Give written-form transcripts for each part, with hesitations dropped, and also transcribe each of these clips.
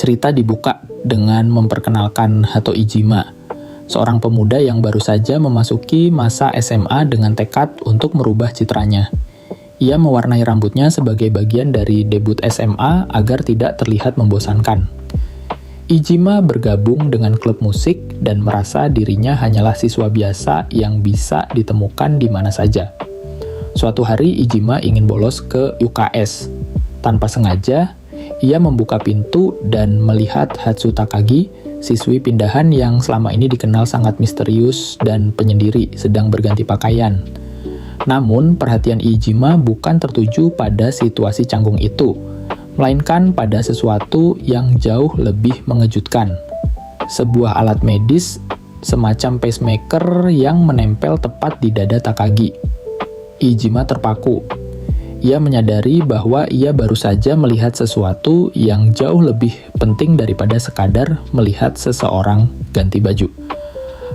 Cerita dibuka dengan memperkenalkan Hato Iijima, seorang pemuda yang baru saja memasuki masa SMA dengan tekad untuk merubah citranya. Ia mewarnai rambutnya sebagai bagian dari debut SMA agar tidak terlihat membosankan. Iijima bergabung dengan klub musik dan merasa dirinya hanyalah siswa biasa yang bisa ditemukan di mana saja. Suatu hari Iijima ingin bolos ke UKS. Tanpa sengaja, ia membuka pintu dan melihat Hatsu Takagi, siswi pindahan yang selama ini dikenal sangat misterius dan penyendiri, sedang berganti pakaian. Namun, perhatian Iijima bukan tertuju pada situasi canggung itu, melainkan pada sesuatu yang jauh lebih mengejutkan. Sebuah alat medis semacam pacemaker yang menempel tepat di dada Takagi. Iijima terpaku. Ia menyadari bahwa ia baru saja melihat sesuatu yang jauh lebih penting daripada sekadar melihat seseorang ganti baju.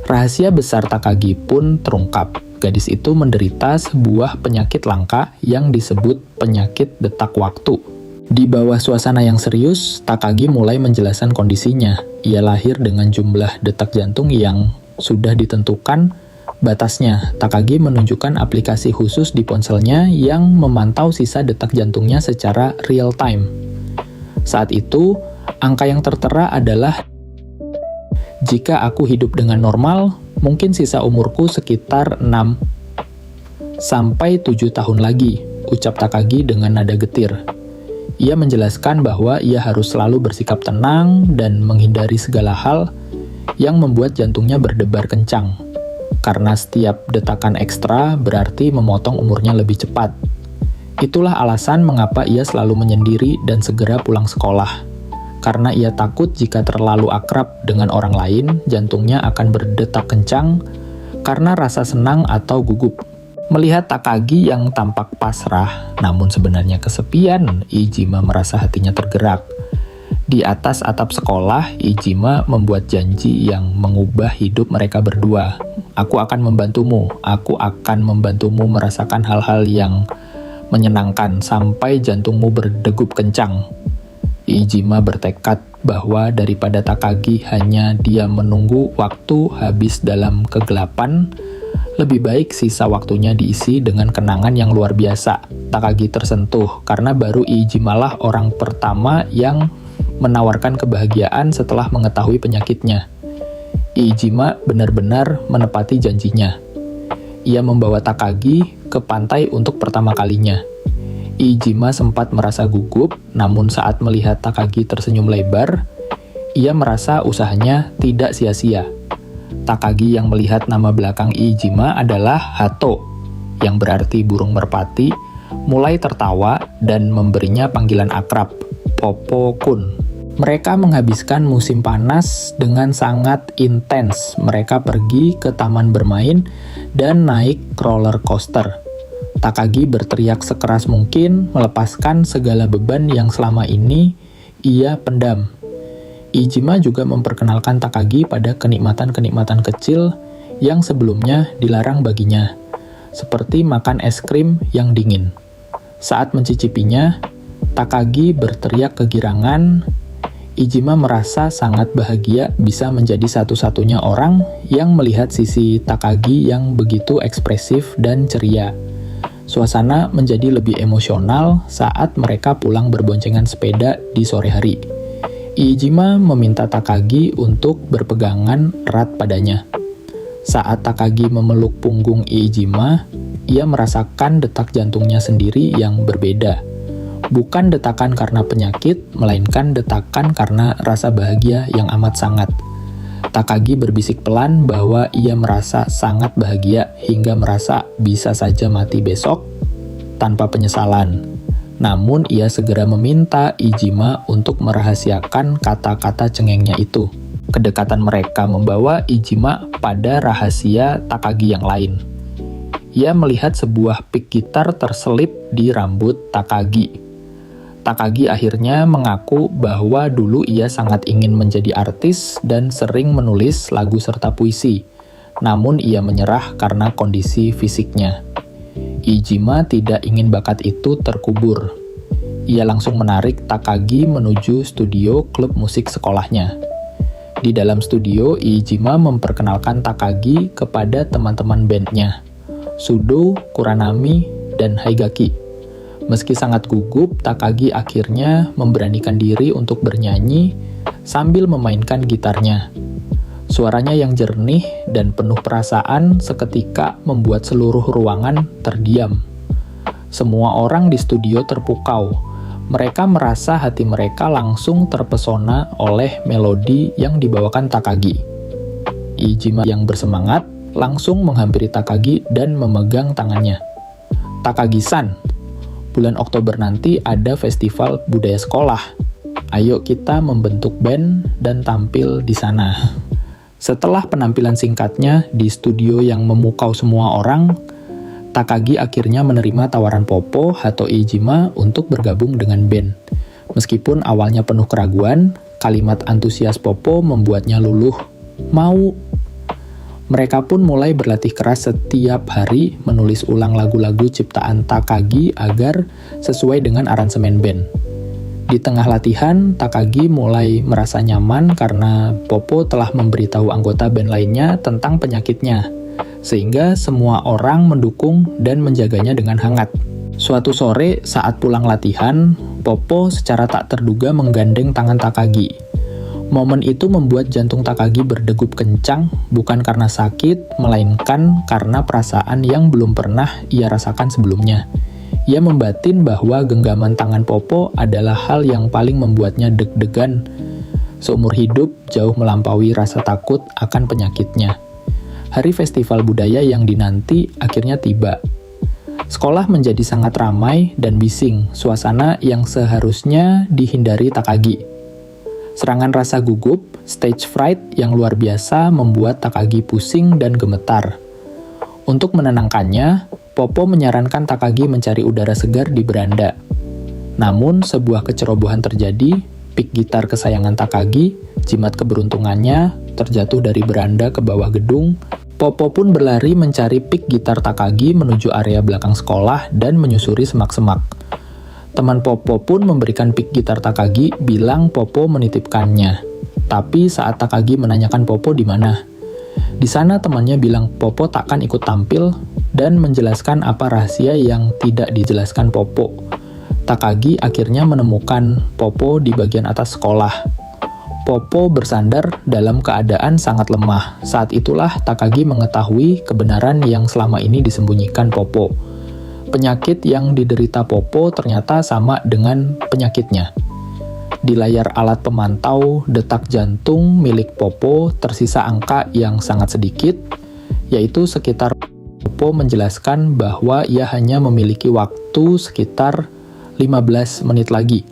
Rahasia besar Takagi pun terungkap. Gadis itu menderita sebuah penyakit langka yang disebut penyakit detak waktu. Di bawah suasana yang serius, Takagi mulai menjelaskan kondisinya. Ia lahir dengan jumlah detak jantung yang sudah ditentukan batasnya. Takagi menunjukkan aplikasi khusus di ponselnya yang memantau sisa detak jantungnya secara real time. Saat itu, angka yang tertera adalah, jika aku hidup dengan normal, mungkin sisa umurku sekitar 6 sampai 7 tahun lagi, ucap Takagi dengan nada getir. Ia menjelaskan bahwa ia harus selalu bersikap tenang dan menghindari segala hal yang membuat jantungnya berdebar kencang. Karena setiap detakan ekstra berarti memotong umurnya lebih cepat. Itulah alasan mengapa ia selalu menyendiri dan segera pulang sekolah. Karena ia takut jika terlalu akrab dengan orang lain, jantungnya akan berdetak kencang karena rasa senang atau gugup. Melihat Takagi yang tampak pasrah, namun sebenarnya kesepian, Iijima merasa hatinya tergerak. Di atas atap sekolah, Iijima membuat janji yang mengubah hidup mereka berdua. Aku akan membantumu merasakan hal-hal yang menyenangkan sampai jantungmu berdegup kencang. Iijima bertekad bahwa daripada Takagi hanya dia menunggu waktu habis dalam kegelapan, lebih baik sisa waktunya diisi dengan kenangan yang luar biasa. Takagi tersentuh karena baru Iijimalah orang pertama yang menawarkan kebahagiaan setelah mengetahui penyakitnya. Iijima benar-benar menepati janjinya. Ia membawa Takagi ke pantai untuk pertama kalinya. Iijima sempat merasa gugup, namun saat melihat Takagi tersenyum lebar, ia merasa usahanya tidak sia-sia. Takagi yang melihat nama belakang Iijima adalah Hato, yang berarti burung merpati, mulai tertawa dan memberinya panggilan akrab, Popo-kun. Mereka menghabiskan musim panas dengan sangat intens. Mereka pergi ke taman bermain dan naik roller coaster. Takagi berteriak sekeras mungkin, melepaskan segala beban yang selama ini ia pendam. Iijima juga memperkenalkan Takagi pada kenikmatan-kenikmatan kecil yang sebelumnya dilarang baginya, seperti makan es krim yang dingin. Saat mencicipinya, Takagi berteriak kegirangan. Iijima merasa sangat bahagia bisa menjadi satu-satunya orang yang melihat sisi Takagi yang begitu ekspresif dan ceria. Suasana menjadi lebih emosional saat mereka pulang berboncengan sepeda di sore hari. Iijima meminta Takagi untuk berpegangan erat padanya. Saat Takagi memeluk punggung Iijima, ia merasakan detak jantungnya sendiri yang berbeda. Bukan detakan karena penyakit, melainkan detakan karena rasa bahagia yang amat sangat. Takagi berbisik pelan bahwa ia merasa sangat bahagia hingga merasa bisa saja mati besok tanpa penyesalan. Namun ia segera meminta Iijima untuk merahasiakan kata-kata cengengnya itu. Kedekatan mereka membawa Iijima pada rahasia Takagi yang lain. Ia melihat sebuah pick gitar terselip di rambut Takagi. Takagi akhirnya mengaku bahwa dulu ia sangat ingin menjadi artis dan sering menulis lagu serta puisi. Namun ia menyerah karena kondisi fisiknya. Iijima tidak ingin bakat itu terkubur. ia langsung menarik Takagi menuju studio klub musik sekolahnya. Di dalam studio, Iijima memperkenalkan Takagi kepada teman-teman bandnya, Sudo, Kuranami, dan Haigaki. Meski sangat gugup, Takagi akhirnya memberanikan diri untuk bernyanyi sambil memainkan gitarnya. Suaranya yang jernih dan penuh perasaan seketika membuat seluruh ruangan terdiam. Semua orang di studio terpukau. Mereka merasa hati mereka langsung terpesona oleh melodi yang dibawakan Takagi. Iijima yang bersemangat langsung menghampiri Takagi dan memegang tangannya. "Takagi-san, bulan Oktober nanti ada festival budaya sekolah. Ayo kita membentuk band dan tampil di sana." Setelah penampilan singkatnya di studio yang memukau semua orang, Takagi akhirnya menerima tawaran Popo Hato Iijima untuk bergabung dengan band. Meskipun awalnya penuh keraguan, kalimat antusias Popo membuatnya luluh. Mau. Mereka pun mulai berlatih keras setiap hari menulis ulang lagu-lagu ciptaan Takagi agar sesuai dengan aransemen band. Di tengah latihan, Takagi mulai merasa nyaman karena Popo telah memberitahu anggota band lainnya tentang penyakitnya, sehingga semua orang mendukung dan menjaganya dengan hangat. Suatu sore, saat pulang latihan, Popo secara tak terduga menggandeng tangan Takagi. Momen itu membuat jantung Takagi berdegup kencang, bukan karena sakit, melainkan karena perasaan yang belum pernah ia rasakan sebelumnya. Ia membatin bahwa genggaman tangan Popo adalah hal yang paling membuatnya deg-degan seumur hidup, jauh melampaui rasa takut akan penyakitnya. Hari festival budaya yang dinanti akhirnya tiba. Sekolah menjadi sangat ramai dan bising, suasana yang seharusnya dihindari Takagi. Serangan rasa gugup, stage fright yang luar biasa membuat Takagi pusing dan gemetar. Untuk menenangkannya, Popo menyarankan Takagi mencari udara segar di beranda. Namun, sebuah kecerobohan terjadi, pick gitar kesayangan Takagi, jimat keberuntungannya, terjatuh dari beranda ke bawah gedung. Popo pun berlari mencari pick gitar Takagi menuju area belakang sekolah dan menyusuri semak-semak. Teman Popo pun memberikan pick gitar Takagi, bilang Popo menitipkannya. Tapi saat Takagi menanyakan Popo di mana, di sana temannya bilang Popo takkan ikut tampil dan menjelaskan apa rahasia yang tidak dijelaskan Popo. Takagi akhirnya menemukan Popo di bagian atas sekolah. Popo bersandar dalam keadaan sangat lemah. Saat itulah Takagi mengetahui kebenaran yang selama ini disembunyikan Popo. Penyakit yang diderita Popo ternyata sama dengan penyakitnya. Di layar alat pemantau detak jantung milik Popo tersisa angka yang sangat sedikit, yaitu sekitar. Popo menjelaskan bahwa ia hanya memiliki waktu sekitar 15 menit lagi.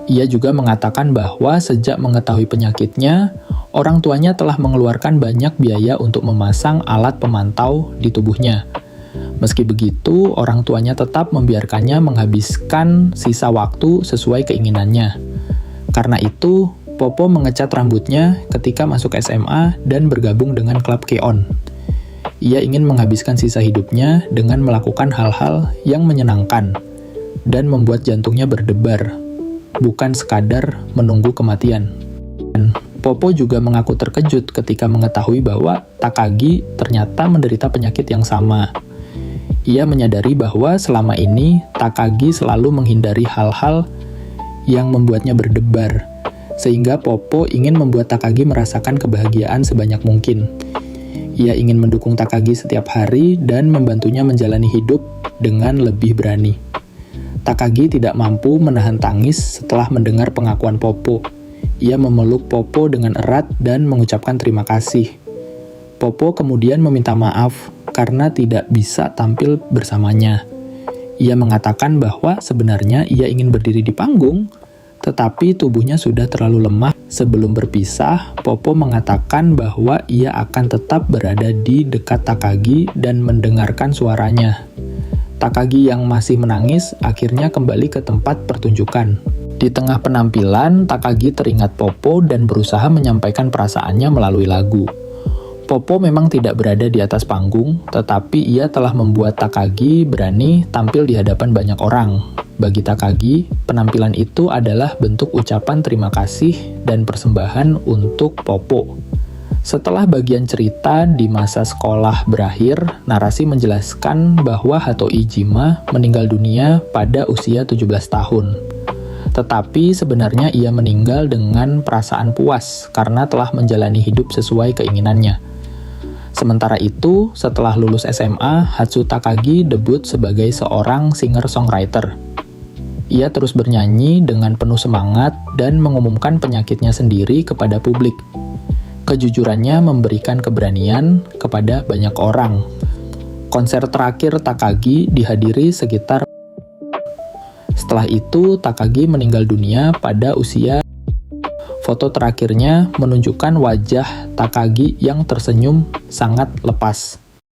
Ia juga mengatakan bahwa sejak mengetahui penyakitnya, orang tuanya telah mengeluarkan banyak biaya untuk memasang alat pemantau di tubuhnya. Meski begitu, orang tuanya tetap membiarkannya menghabiskan sisa waktu sesuai keinginannya. Karena itu, Popo mengecat rambutnya ketika masuk SMA dan bergabung dengan klub K-On. Ia ingin menghabiskan sisa hidupnya dengan melakukan hal-hal yang menyenangkan dan membuat jantungnya berdebar, bukan sekadar menunggu kematian. Dan Popo juga mengaku terkejut ketika mengetahui bahwa Takagi ternyata menderita penyakit yang sama. Ia menyadari bahwa selama ini Takagi selalu menghindari hal-hal yang membuatnya berdebar, sehingga Popo ingin membuat Takagi merasakan kebahagiaan sebanyak mungkin. Ia ingin mendukung Takagi setiap hari dan membantunya menjalani hidup dengan lebih berani. Takagi tidak mampu menahan tangis setelah mendengar pengakuan Popo. Ia memeluk Popo dengan erat dan mengucapkan terima kasih. Popo kemudian meminta maaf karena tidak bisa tampil bersamanya. Ia mengatakan bahwa sebenarnya ia ingin berdiri di panggung, tetapi tubuhnya sudah terlalu lemah. Sebelum berpisah, Popo mengatakan bahwa ia akan tetap berada di dekat Takagi dan mendengarkan suaranya. Takagi yang masih menangis akhirnya kembali ke tempat pertunjukan. Di tengah penampilan, Takagi teringat Popo dan berusaha menyampaikan perasaannya melalui lagu. Popo memang tidak berada di atas panggung, tetapi ia telah membuat Takagi berani tampil di hadapan banyak orang. Bagi Takagi, penampilan itu adalah bentuk ucapan terima kasih dan persembahan untuk Popo. Setelah bagian cerita di masa sekolah berakhir, narasi menjelaskan bahwa Hato Iijima meninggal dunia pada usia 17 tahun. Tetapi sebenarnya ia meninggal dengan perasaan puas karena telah menjalani hidup sesuai keinginannya. Sementara itu, setelah lulus SMA, Hatsu Takagi debut sebagai seorang singer-songwriter. Ia terus bernyanyi dengan penuh semangat dan mengumumkan penyakitnya sendiri kepada publik. Kejujurannya memberikan keberanian kepada banyak orang. Konser terakhir Takagi dihadiri sekitar. Setelah itu, Takagi meninggal dunia pada usia. Foto terakhirnya menunjukkan wajah Takagi yang tersenyum sangat lepas.